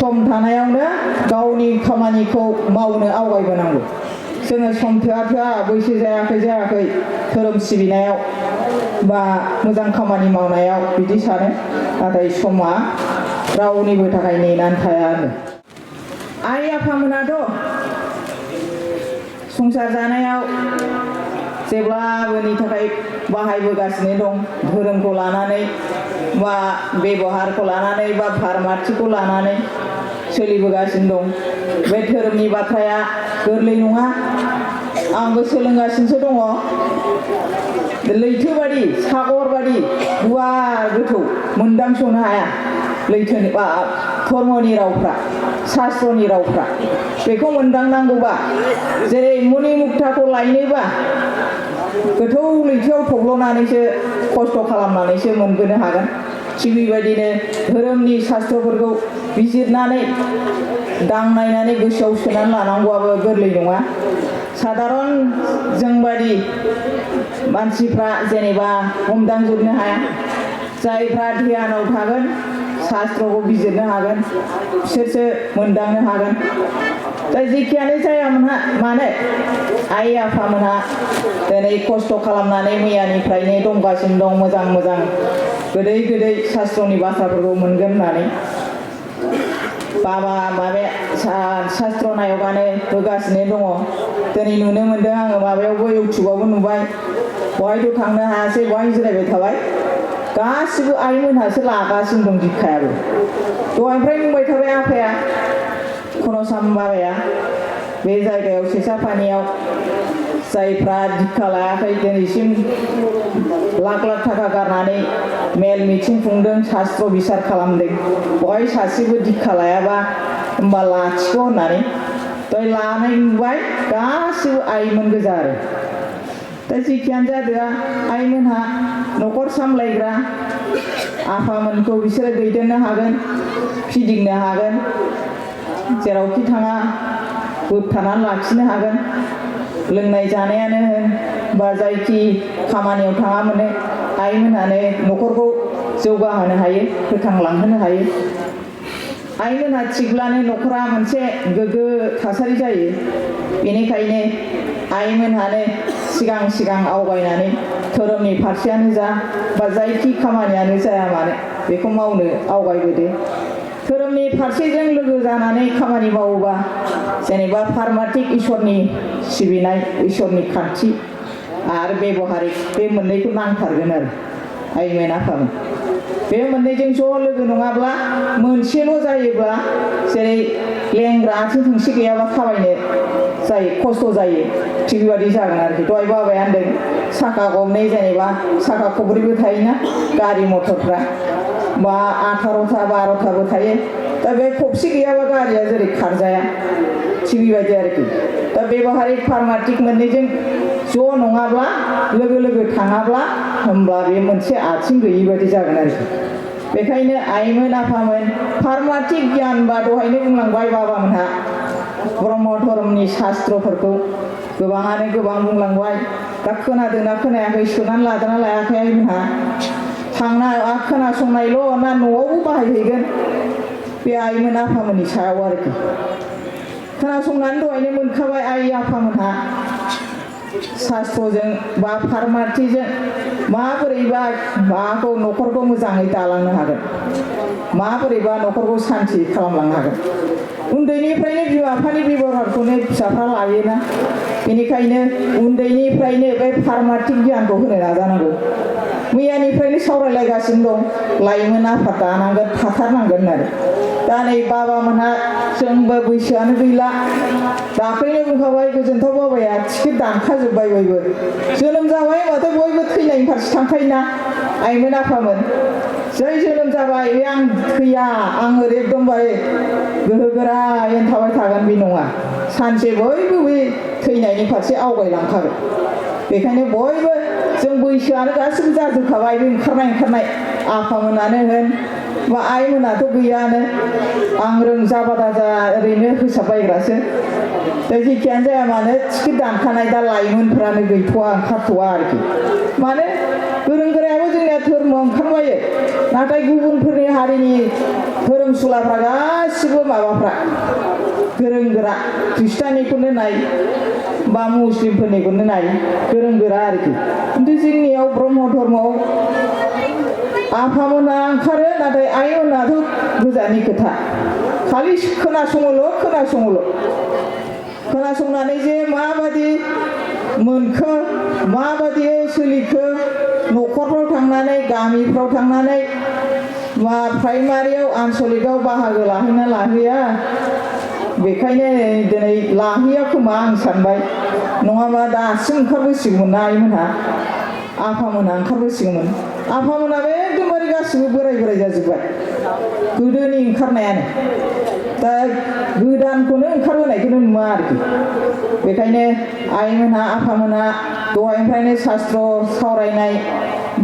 सम थानायावनो गावनि खामानिखौ मावनो आवगायबोनांगौ। जोङो सम थोआ थोआ बैसो जायाखै धोरोम सिबिनायाव बा मोजां खामानि मावनायाव बिदि सानो, नाथाय समा रावनिबो थाखाय नेनानै थाया आरो। आइ आफामोनाथ' संसार जानायाव जेब्लाबोनि थाखाय बाहायबोगासिनो दं, धोरोमखौ लानानै बा बेबहारखौ लानानै बा फारमाथिखौ लानानै सोलिबोगासिनो दं। बे धोरोमनि बाथ्राया गोरलै नङा, आंबो सोलोंगासिनोसो दङ। लैथो बादि सागर बादि गुवार गोथौ मोनदांस'नो हाया लैथोनि बा धर्मनि रावफ्रा, शास्त्रनि रावफ्रा। बेखौ मोनदांनांगौबा जेरै मुनि मुक्ताखौ लायनोबा गोथौ लैथोआव थब्ल'नानैसो खस्थ' खालामनानैसो मोनबोनो हागोन। थिग बेबायदिनो धोरोमनि शास्त्रफोरखौ बिजिरनानै दांनायनानै गोसोआव सोनानै लानांगौआबो गोरलै नङा। साधारन जोंबादि मानसिफ्रा जेनेबा हमदांजोबनो हाया। जायफ्रा ध्यानाव थागोन, शास्त्रखौ बिजिरनो हागोन, बिसोरसो मोनदांनो हागोन। दा जेखियानो जाया मानो आइ आफामोनहा दिनै खस्थ' खालामनानै मैयानिफ्रायनो दंगासिनो दं। मोजां मोजां गोदै गोदै शास्त्रनि बाथ्राफोरखौ मोनगोन होननानै बाबा शास्त्र नायकानो होगासिनो दङ। दिनै नुनो मोन्दों आङो, माबायावबो इउटुबावबो नुबाय। बहायथ' थांनो हायासै, बहाय जिरायबाय थाबाय। गासिबो आइमोनहासो लागासिनो दं दिक्षायाबो। दहायनिफ्राय बुंबाय थाबाय आफाया, खन'साम बाबाया, बे जायगायाव सेसापानियाव जायफ्रा दिक्षा लायाखै दिनैसिम लाख लाख थाखा गारनानै मेल मिथिं खुंदों, शास्त्र बिसार खालामदों, बहाय सासेबो दिक्षा लायाबा होमबा लाथिख' होननानै दहाय लानाय नुबाय। गासिबो आइमोन गोजा आरो। दा जेखियानो जादोआ आइमोनहा न'खर सामलायग्रा, आफामोनखौ बिसोरो दैदेननो हागोन, फिदिंनो हागोन, जेरावखि थाङा बोबथानानै लाखिनो हागोन। लोंनाय जानायानो होन बा जायखि खामानियाव थाङा मानो आइमोनहानो न'खरखौ जौगाहोनो हायो, फोथांलांहोनो हायो। आइमोनहा थिगब्लानो न'खरा मोनसे गोग्गो थासारि जायो। बेनिखायनो आइमोनहानो सिगां सिगां आवगायनानै धोरोमनि फारसेयानो जा बा जायखि खामानियानो जाया मानो बेखौ मावनो आवगायबोदो। धोरोमनि फारसेजों लोगो जानानै खामानि मावोबा जेनेबा फारमाथिक इसोरनि सिबिनाय, इसोरनि खान्थि आरो बेबहारिक, बे मोननैखौ नांथारगोन आरो आइमोन आफामोन। बे मोननैजों ज' लोगो नङाब्ला मोनसेल' जायोब्ला, जेरै लेंग्रा आथिं थोंसे गैयाबा थाबायनो जायो, खस्थ' जायो, थिग बेबादि जागोन आरोखि। दहाय बाबाया होनदों साखा गंनै, जेनेबा साखा खब्रैबो थायोना गारि मथरफ्रा, बा 18टा 12टाबो थायो। दा बे खबसे गैयाबा गारिया जेरै खारजाया, थिग बेबायदि आरोखि। दा बेबहारिक फारमाथिक मोननैजों ज' नङाब्ला, लोगो लोगो थाङाब्ला, होमब्ला बे मोनसे आथिं गैयि बायदि जागोन आरोखि। बेखायनो आइमोन आफामोन फारमाथिक गियान बा दहायनो बुंलांबाय बाबामोनहा ब्रह्म धर्मनि शास्त्रफोरखौ गोबाङानो गोबां बुंलांबाय। दा खोनादोंना खोनायाखै, सोनानै लादोंना लायाखै आइमोनहा? खोनासंनायल' ना न'आवबो बाहायहैगोन, बे आइमोन आफामोननि सायाव आरोखि। खोनासंनानै दहायनो मोनखाबाय आइ आफामोनहा शास्त्रजों बा फारमाथिजों माबोरैबा माबाखौ न'खरखौ मोजाङै दालांनो हागोन, माबोरैबा न'खरखौ सान्थि खालामलांनो हागोन। उन्दैनिफ्रायनो बिमा बिफानि बेबहारखौनो फिसाफ्रा लायोना, बेनिखायनो उन्दैनिफ्रायनो बे फारमाथिक गियानखौ होनो नाजानांगौ। मैयानिफ्रायनो सावरायलायगासिनो दं, लाइमोन आफाद दानांगोन, थाथारनांगोन होननानै। दा नै बाबामोनहा, जोंबो बैसोआनो गैला, दाख्लैनो बुंखाबाय गोजोनथाव बाबाया टिकेट दानखाजोब्बाय बयबो। जोनोम जाबाय होनबाथ' बयबो थैनायनि फारसे थांखायोना आइमोन आफामोन। जै जोनोम जाबाय बे आं थैया, आं ओरै एकदमबारे गोहो गोरायैनो थाबाय थागोन बे नङा। सानसे बयबो बे थैनायनि फारसे आवगायलांखागोन। बेखायनो बयबो जों बैसोआनो गासिबो जाजोबखाबाय, बे ओंखारनाय आफामोनानो होन बा आइमोनाथ' गैयानो, आं जाबा दाजा ओरैनो फोसाबबायग्रासो। दा जेखियानो जाया मानो टिकेट दानखानाय दा लाइमोनफ्रानो गैथ'वा, ओंखारथ'वा आरोखि। मानो गोरों गोरायाबो जोंनिया धोरोम ओंखारबायो नाथाय गुबुनफोरनि हारिनि धोरोमसुलाफ्रा गासिबो माबाफ्रा गोरों गोरा ख्रिस्टाननिखौनो नाय बा मुस्लिमफोरनिखौनो नाय गोरों गोरा आरोखि खिन्थु जोंनियाव ब्रह्म धर्मआव आफामोना ओंखारो नाथाय आइमोनाथ' गोजाननि खोथा खालि खोनासंनानै जे माबादि मोनखो माबादि सोलिखो न'खरफ्राव थांनानै गामिफ्राव थांनानै मा प्राइमारियाव आनसलिकआव बाहागो लाहैना लाहैया बेखायनो दिनै लाहैया खोमा आं सानबाय नङाबा दासिम ओंखारबोसिगौमोन ना आइमोनहा आफामोनहा ओंखारबोसिगौमोन आफामोनाबो एकदमबारे गासिबो बोराय जाजोब्बाय गोदोनि ओंखारनायानो दा गोदानखौनो ओंखारबोनायखौनो नुवा आरोखि बेखायनो आइमोनहा आफामोनहा दहायनिफ्रायनो शास्त्र सावरायनाय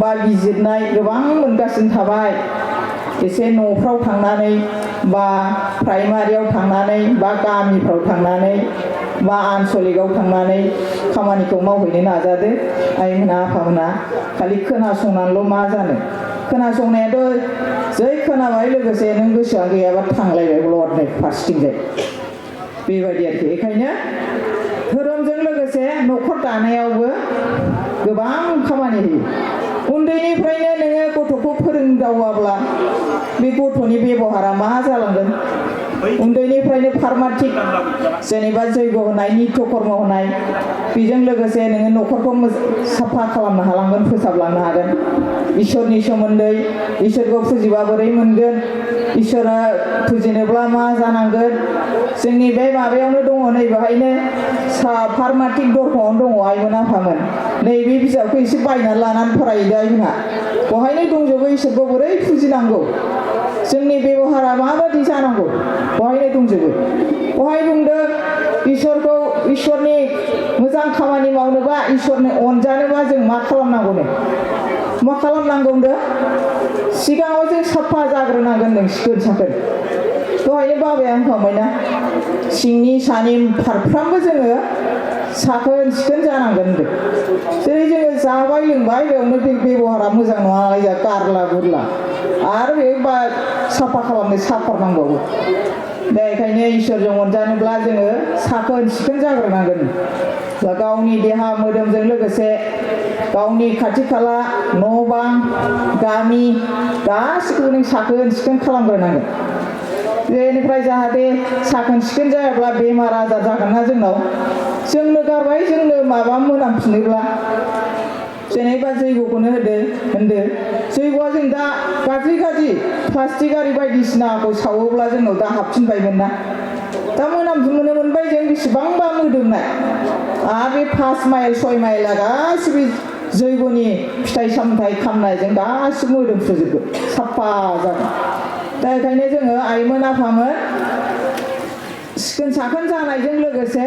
बा बिजिरनाय गोबां मोनगासिनो थाबाय एसे न'फ्राव थांनानै बा प्राइमारियाव थांनानै बा गामिफ्राव थांनानै बा आनसलिकआव थांनानै खामानिखौ मावहैनो नाजादो आइमोना आफामोना खालि खोनासंनानैल' मा जानो खोनासंनायाथ' जै खोनाबाय लोगोसे नों गोसोआ गैयाबा थांलायबाय लदनो फारसेथिंजाय बेबायदि आरोखि बेखायनो धोरोमजों लोगोसे न'खर दानायावबो गोबां खामानि होयो उन्दैनिफ्रायनो नोङो गथ'खौ फोरोंदावाब्ला बे गथ'नि बेबहारा मा जालांगोन उन्दैनिफ्रायनो फार्माटिक जेनेबा जैग होनाय नित्य कर्म होनाय बेजों लोगोसे नोङो न'खरखौ साफा खालामनो हालांगोन फोसाबलांनो हागोन इसोरनि सोमोन्दै इसोरखौ फुजिबा बोरै मोनगोन इसोरा फुजिनोब्ला मा जानांगोन जोंनि बे माबायावनो दङ नै बेहायनो फार्माटिक दरखंआवनो दङ आइमोन आफामोन नैबे बिजाबखौ एसे बायनानै लानानै फरायदो आइमोनहा बहायनो दंजोबो इसोरखौ बोरै फुजिनांगौ जोंनि बेबहारा माबादि जानांगौ बहायनो दंजोबो बहाय बुंदों इसोरखौ इसोरनि मोजां खामानि मावनोबा इसोरनि अनजानोबा जों मा खालामनांगौनो मा खालामनांगौ होनदों सिगाङाव जों साफा जाग्रोनांगोन नों सिखोन साखोन दहायनो बाबाया होनखांबायना सिंनि सानि फारफ्रामबो जोङो साखोन सिखोन जानांगोन होनदों जेरै जोङो जाबाय लोंबाय बेयावनो बेबहारा मोजां नङा नालाय जा गारला गुरला आरो बे साफा खालामनो साफानांबावो दा बेखायनो इसोरजों अनजानोब्ला जोङो साखोन सिखोन जाग्रोनांगोन गावनि देहा मोदोमजों लोगोसे गावनि खाथि खाला न' बां गामि गासिखौबो नों साखोन सिखोन खालामग्रोनांगोन बेनिफ्राय जाहाथे साखोन सिखोन जायाब्ला बेमार आजार जागोन ना जोंनाव जोंनो गारबाय जोंनो माबा मोनामफिनोब्ला जेनेबा जैगखौनो होनदो जैगआ जों दा गाज्रि प्लास्टिक आरि बायदिसिनाखौ सावोब्ला जोंनाव दा हाबफिनबायमोन ना दा मोनामफिननो मोनबाय जों बेसेबांबा मोदोमनाय आरो बे 5 माइल 6 माइला गासिबो जैगनि फिथाइ सामथाइ खामनायजों गासिबो मोदोमफ्रुजोबगोन साफा जागोन दा बेखायनो जोङो आइमोन आफामोन सिखोन साखोन जानायजों लोगोसे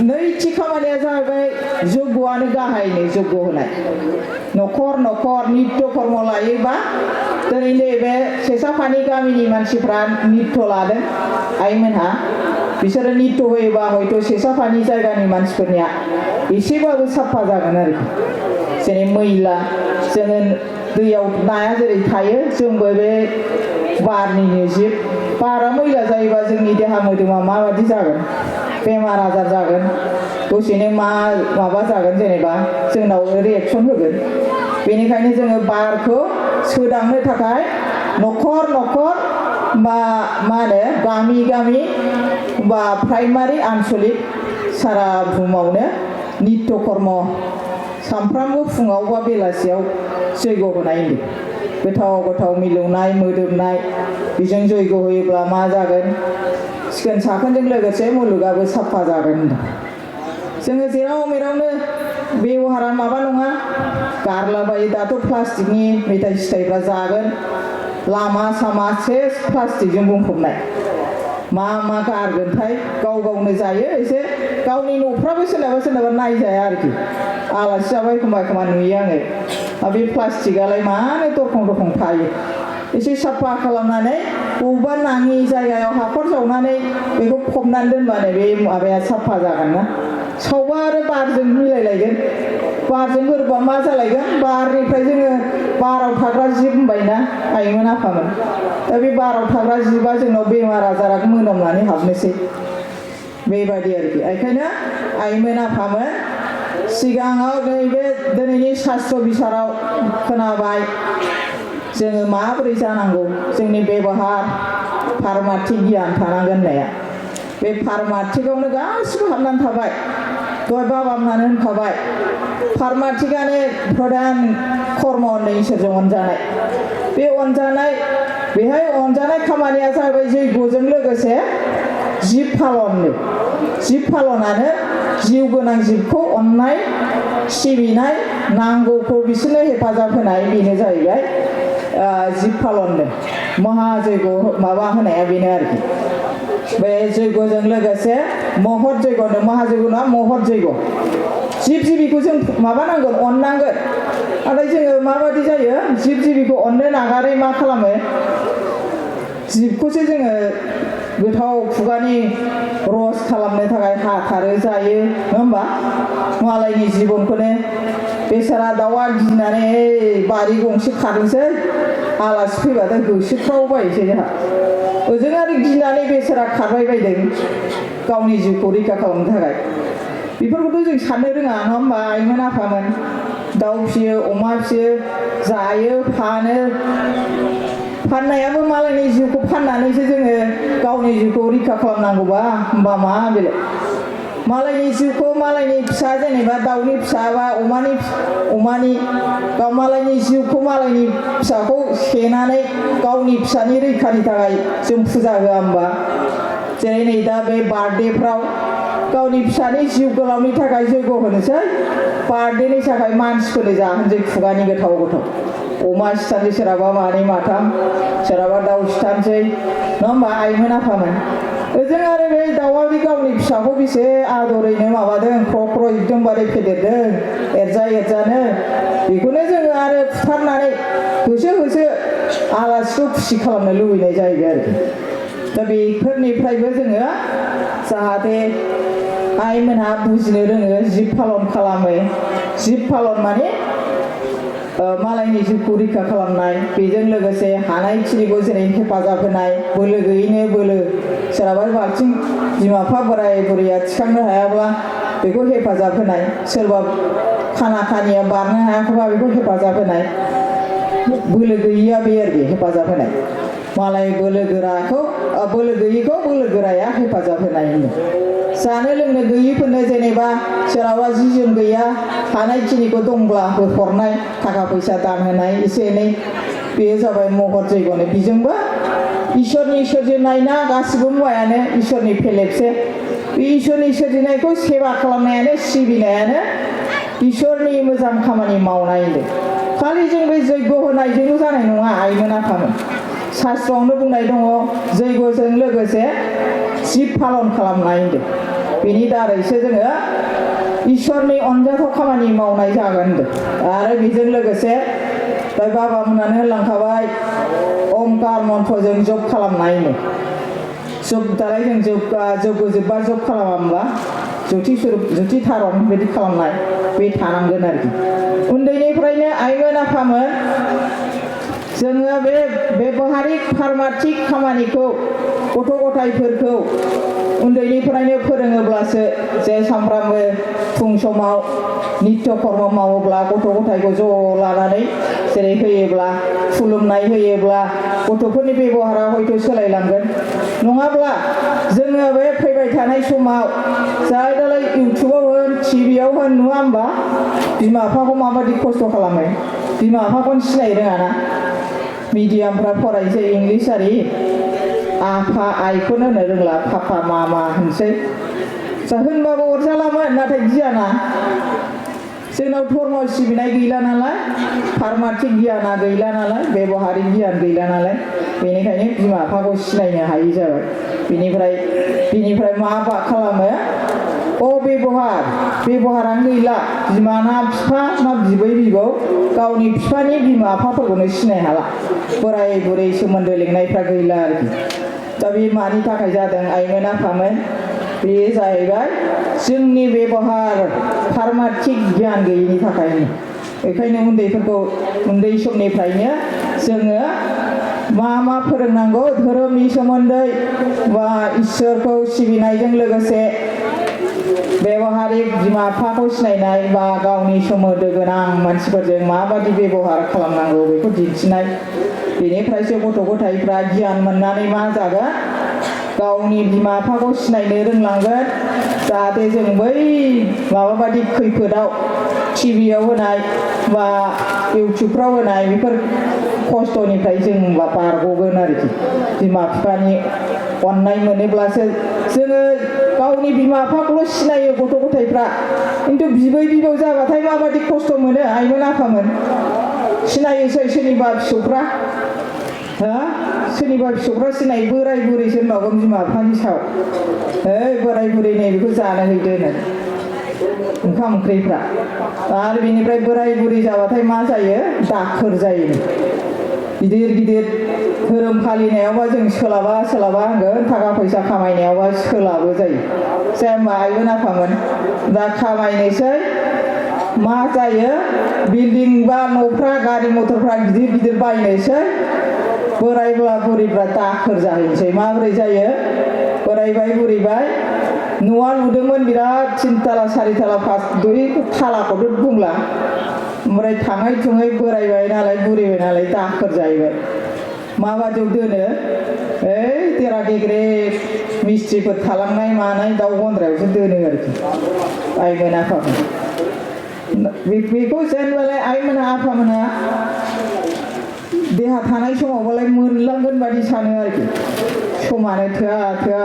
नैथि खामानिया जाहैबाय जग्यआनो गाहायनो जग्य होनाय न'खर नित्य कर्म लायोबा दिनै नैबे सेसाफानि गामिनि मानसिफ्रा नित्य लादों आइमोनहा बिसोरो नित्य होयोबा हयथ' सेसाफानि जायगानि मानसिफोरनिया एसेबाबो साफा जागोन आरोखि जेरै मैला जोङो दैयाव नाया जेरै थायो जोंबो बे बारनिनो जिब बारा मैला जायोबा जोंनि देहा मोदोमा माबादि जागोन बेमार आजार जागोन दसेनो माबा जागोन जेनेबा जोंनाव रिएक्सन होगोन बेनिखायनो जोङो बारखौ सोदांनो थाखाय न'खर बा मा होनो गामि बा प्राइमारि आनसलिक सारा बुहुमावनो नित्य कर्म सानफ्रामबो फुङाव बा बेलासियाव जैग होनाय गोथाव मिलौनाय मोदोमनाय बेजों जैग होयोब्ला मा जागोन सिखोन साखोनजों लोगोसे मुलुगाबो साफा जागोन जोङो जेराव मेरावनो बेबहारा माबा नङा गारलाबायो दाथ' प्लास्टिकनि मेथाइ सिथाइफ्रा जागोन लामा सामा सेस प्लास्टिकजों बुंफबनाय मा गारगोनथाय गावनो जायो एसे गावनि न'फ्राबो सोरनाबा नायजाया आरोखि आलासि जाबाय एखमबा नुयो आङो बे प्लास्टिकआलाय मानो दरखं थायो एसे साफा खालामनानै बबेबा नाङि जायगायाव हाखर जावनानै बेखौ फबनानै दोनबानो बे माबाया साफा जागोन ना सावबा आरो बारजों मिलायलायगोन बारजों गोरोबा मा जालायगोन बारनिफ्राय जोङो बाराव थाग्रा जिब होनबायना आइमोन आफामोन दा बे बाराव थाग्रा जिबा जोंनाव बेमार आजारा मोनामनानै हाबनोसै बेबायदि आरोखि ओंखायनो आइमोन आफामोन सिगाङाव नैबे दिनैनि सास्त्र बिसाराव खोनाबाय जोङो माबोरै जानांगौ जोंनि बेबहार पारमार्थिक गियान थानांगोन होननाया बे पारमार्थिकआवनो गासिबो हाबनानै थाबाय दहाय बाबामोनानो होनखाबाय पारमार्थिकआनो प्रधान कर्म होननाय इसोरजों अनजानाय बे अनजानाय बेहाय अनजानाय खामानिया जाबाय जैग'जों लोगोसे जिब पालननो जिब पालनानो जिउ गोनां जिबखौ अननाय सिबिनाय नांगौखौ बिसोरनो हेफाजाब होनाय बेनो जाहैबाय जिब पालननो महाजैग माबा होनाया बेनो आरोखि बे जैग'जों लोगोसे महर जैग'नो महाजैग नङा महर जैग जिब जिबिखौ जों माबानांगोन अननांगोन नाथाय जोङो माबायदि जायो जिब जिबिखौ अननो नागारै मा खालामो जिबखौसो जोङो गोथाव खुगानि रस खालामनो थाखाय हाथारो जायो नङा होमबा मालायनि जिबनखौनो बेसारा दाउआ गिनानै बारि गंसे खादोंसै आलासि फैबाथाय होसोख्रावबायसै जोंहा ओजों आरो गिनानै बेसारा खारबाय बायदों गावनि जिउखौ रैखा खालामनो थाखाय बेफोरखौथ' जों साननो रोङा नङा होमबा आइमोन आफामोन दाउ फियो अमा फियो जायो फाननायाबो मालायनि जिउखौ फाननानैसो जोङो गावनि जिउखौ रैखा खालामनांगौबा होमबा मा बेलाय मालायनि जिउखौ मालायनि फिसा जेनेबा दाउनि फिसा बा अमानि मालायनि जिउखौ मालायनि फिसाखौ सेनानै गावनि फिसानि रैखानि थाखाय जों फुजा होआ होमबा जेरै नै दा बे बार्थडेफ्राव गावनि फिसानि जिउ गोलावनि थाखाय जैग' होनोसै बार्थडेनि थाखाय मानसिफोरनो जाहोनोसै खुगानि गोथाव अमा सिथारनोसै सोरहाबा मानै माथाम सोरहाबा दाउ सिथारनोसै नङा होमबा आइमोन आफामोन ओजों आरो बे दाउआ बे गावनि फिसाखौ बेसे आदरैनो माबादों ख्र' एकदमबारे फेदेरदों एरजानो बेखौनो जोङो आरो फुथारनानै होसो आलासिखौ खुसि खालामनो लुबैनाय जाहैबाय आरोखि दा बेफोरनिफ्रायबो जोङो जाहाथे आइमोनहा बुजिनो रोङो जिब पालन खालामो जिब पालन माने मालायनि जिउखौ रैखा खालामनाय बेजों लोगोसे हानायखिनिखौ जेरै हेफाजाब होनाय बोलो गैयैनो बोलो सोरहाबा बाल्थिं बिमा बिफा बोराय बुरैया थिखांनो हायाब्ला बेखौ हेफाजाब होनाय सोरबा खाना खानिया बारनो हायाखैबा बेखौ हेफाजाब होनाय बोलो गैयैया बे आरोखि हेफाजाब होनाय मालाय बोलो गैयैखौ बोलो गोराया हेफाजाब होनाय होनो जानो लोंनो गैयैफोरनो जेनेबा सोरहाबा जि जोम गैया हानायखिनिखौ दंब्ला हरनाय थाखा फैसा दान होनाय एसे एनै बेयो जाबाय महर जैग'नो बिजोंबो इसोरनि सोरजिनाय ना गासिबो मुवायानो इसोरनि फेलेबसे बे इसोरनि सोरजिनायखौ सेवा खालामनायानो सिबिनायानो इसोरनि मोजां खामानि मावनाय होनदों खालि जों बे जैग' होनायजोंल' जानाय नङा आइमोन आफामोन शास्त्रआवनो बुंनाय दङ जैग'जों लोगोसे जिब पालन खालामनाय होनदों बेनि दारैसो जोङो इसोरनि अनजाथाव खामानि मावनाय जागोन होनदों आरो बेजों लोगोसे दा बाबामोनानो होनलांखाबाय ओंकार मन्त्रजों जप खालामनाय होनो जप दालाय जों जग्य जोब्बा जप खालामा होमबा जुथि धारन बिदि खालामनाय बे थानांगोन आरोखि उन्दैनिफ्रायनो आइमोन आफामोन जोङो बे बेबहारिक पारमार्थिक खामानिखौ गथ' गथायफोरखौ उन्दैनिफ्रायनो फोरोङोब्लासो जे सामफ्रामबो फुं समाव नित्य कर्म मावोब्ला गथ' गथायखौ ज' लानानै जेरै होयोब्ला खुलुमनाय होयोब्ला गथ'फोरनि बेबहारा हयथ' सोलायलांगोन नङाब्ला जोङो बे फैबाय थानाय समाव जाय दालाय इउटुबाव होन टिभियाव होन नुवा होमबा बिमा बिफाखौ माबायदि खस्थ' खालामो बिमा बिफाखौनो सिनाय रोङाना मिडियामफ्रा फरायसै इंलिस आरि आफा आइखौनो होनो रोंला पापा मामा होनसै होनबाबो अरजालामोन नाथाय गियाना जोंनाव धर्म सिबिनाय गैला नालाय पारमार्थिक गियाना गैला नालाय बेबहारिक गियान गैला नालाय बेनिखायनो बिमा बिफाखौ सिनायनो हायि जाबाय बिनिफ्राय मा खालामो बेबहारानो गैला बिमा ना बिफा ना बिबै बिबौ गावनि बिफानि बिमा बिफाफोरखौनो सिनाय हाला बोराय बुरै सोमोन्दो लिंनायफ्रा गैला आरोखि दा बे मानि थाखाय जादों आइमोन आफामोन बे जाहैबाय जोंनि बेबहार फार्माथिक गियान गैयैनि थाखायनो बेखायनो उन्दैफोरखौ उन्दै समनिफ्रायनो जोङो मा फोरोंनांगौ धोरोमनि सोमोन्दै बा इसोरखौ सिबिनायजों लोगोसे बेबहारिक बिमा बिफाखौ सिनायनाय बा गावनि सोमोन्दो गोनां मानसिफोरजों माबादि बेबहार खालामनांगौ बेखौ दिन्थिनाय बेनिफ्रायसो गथ' गथायफ्रा गियान मोननानै मा जागोन गावनि बिमा बिफाखौ सिनायनो रोंलांगोन जाहाथे जों बै माबाबादि खैफोदाव टिभियाव होनाय बा इउटुबफ्राव होनाय बेफोर खस्थ'निफ्राय जों बारग'गोन आरोखि बिमा बिफानि अननाय मोनोब्लासो जोङो गावनि बिमा बिफाखौल' सिनायो गथ' गथायफ्रा खिन्थु बिबै बिबौ जाबाथाय माबादि खस्थ' मोनो आइमोन आफामोन सिनायोसै सोरनिबा फिसौफ्रा सोरनिबा फिसौफ्रा सिनाय बोराय बुरैसो होनबावगोन बिमा बिफानि सायाव बोराय बुरै नै बेखौ जानो हैदो होनो ओंखाम ओंख्रिफ्रा आरो बेनिफ्राय बोराय बुरै जाबाथाय मा जायो दाखोर जायो गिदिर गिदिर धोरोम फालिनायावबा जों सोलाबा होनगोन थाखा फैसा खामायनायावबा सोलाबो जायो जाया होमबा आइमोन आफामोन दा खामायनोसै मा जायो बिल्डिं बा न'फ्रा गारि मथरफ्रा गिदिर गिदिर बायनोसै बोरायब्ला बुरैफ्रा दाखोर जाहैनोसै माबोरै जायो बोरायबाय बुरैबाय न'आ लुदोंमोन बिराद 3 ताला 4 ताला 5 तालाखौथ' बुंला ओमफ्राय थाङै थुङै बोरायबाय नालाय बुरैबाय नालाय दाखोर जाहैबाय माबादियाव दोनो देरा देग्रे मिस्थ्रिफोर थालांनाय मानाय दाउ गन्द्रायावसो दोनो आरोखि आइमोन आफामोन बेखौ जेनबालाय आइमोना आफामोना देहा थानाय समावबालाय मोनलांगोन बादि सानो आरोखि समानो थोआ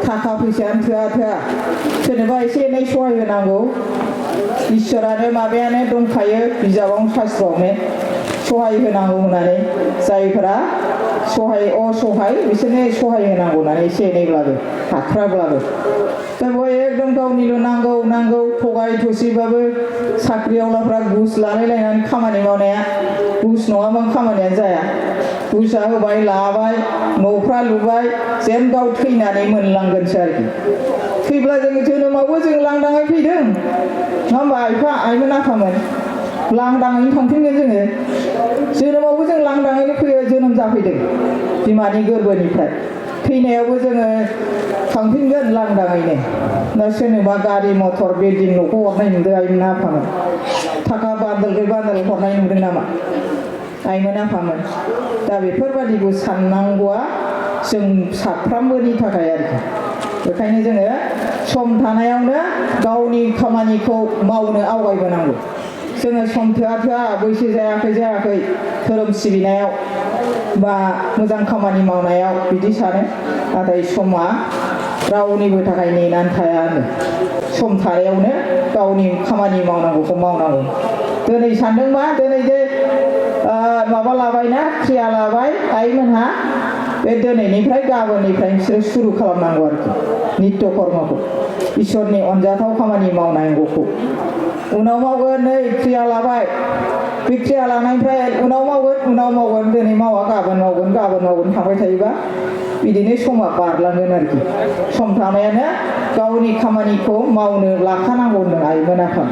थाखा फैसायानो थोआ सोरनोबा एसे एनै सहाय होनांगौ इसोरानो माबायानो दंखायो बिजाबावनो शास्त्रआवनो सहाय होनांगौ होननानै जायफोरा असहाय बिसोरनो सहाय होनांगौ होननानै एसे एनैब्लाबो हाथ्राब्लाबो दा बेवहाय एकदम गावनिल' नांगौ थगाय थसिबाबो साख्रिआवलाफ्रा घुस लालायलायनानै खामानि मावनाया घुस नङाबा खामानियानो जाया घुसा होबाय लाबाय न'फ्रा लुबाय जेन गाव थैनानै मोनलांगोनसो आरोखि थैब्ला जों जोनोमावबो जों लांदाङै फैदों नङा होमबा आइमोन आफामोन लांदाङैनो थांफिनगोन जोङो जोनोमावबो जों लांदाङैनो जोनोम जाफैदों बिमानि गोरबोनिफ्राय थैनायावबो जोङो थांफिनगोन लांदाङैनो दा सोरनोबा गारि मथर बिल्डिं न'खौ हरनाय नुदों आइमोन आफामोन थाखा बान्दोल हरनाय नुदों नामा आइमोन आफामोन दा बेफोरबादिखौ साननांगौआ जों साफ्रोमबोनि थाखाय आरोखि बेखायनो जोङो सम थानायावनो गावनि खामानिखौ मावनो आवगायबोनांगौ जोङो सम थोआ बैसो जायाखै धोरोम सिबिनायाव बा मोजां खामानि मावनायाव बिदि सानो नाथाय समा रावनिबो थाखाय नेनानै थाया आरो सम थानायावनो गावनि खामानि मावनांगौखौ मावनांगौ दिनै सानदोंबा दिनै जे माबा लाबायना क्रिया लाबाय आइमोनहा बे दिनैनिफ्राय गाबोननिफ्राय बिसोरो सुरु खालामनांगौ आरोखि नित्य कर्मखौ इसोरनि अनजाथाव खामानि मावनांगौखौ उनाव मावगोन नै क्रिया लाबाय बे क्रिया लानायनिफ्राय उनाव मावगोन दिनै मावा गाबोन मावगोन थांबाय थायोबा बिदिनो समा बारलांगोन आरोखि सम थानायानो गावनि खामानिखौ मावनो लाखानांगौ होनदों आइमोन आफा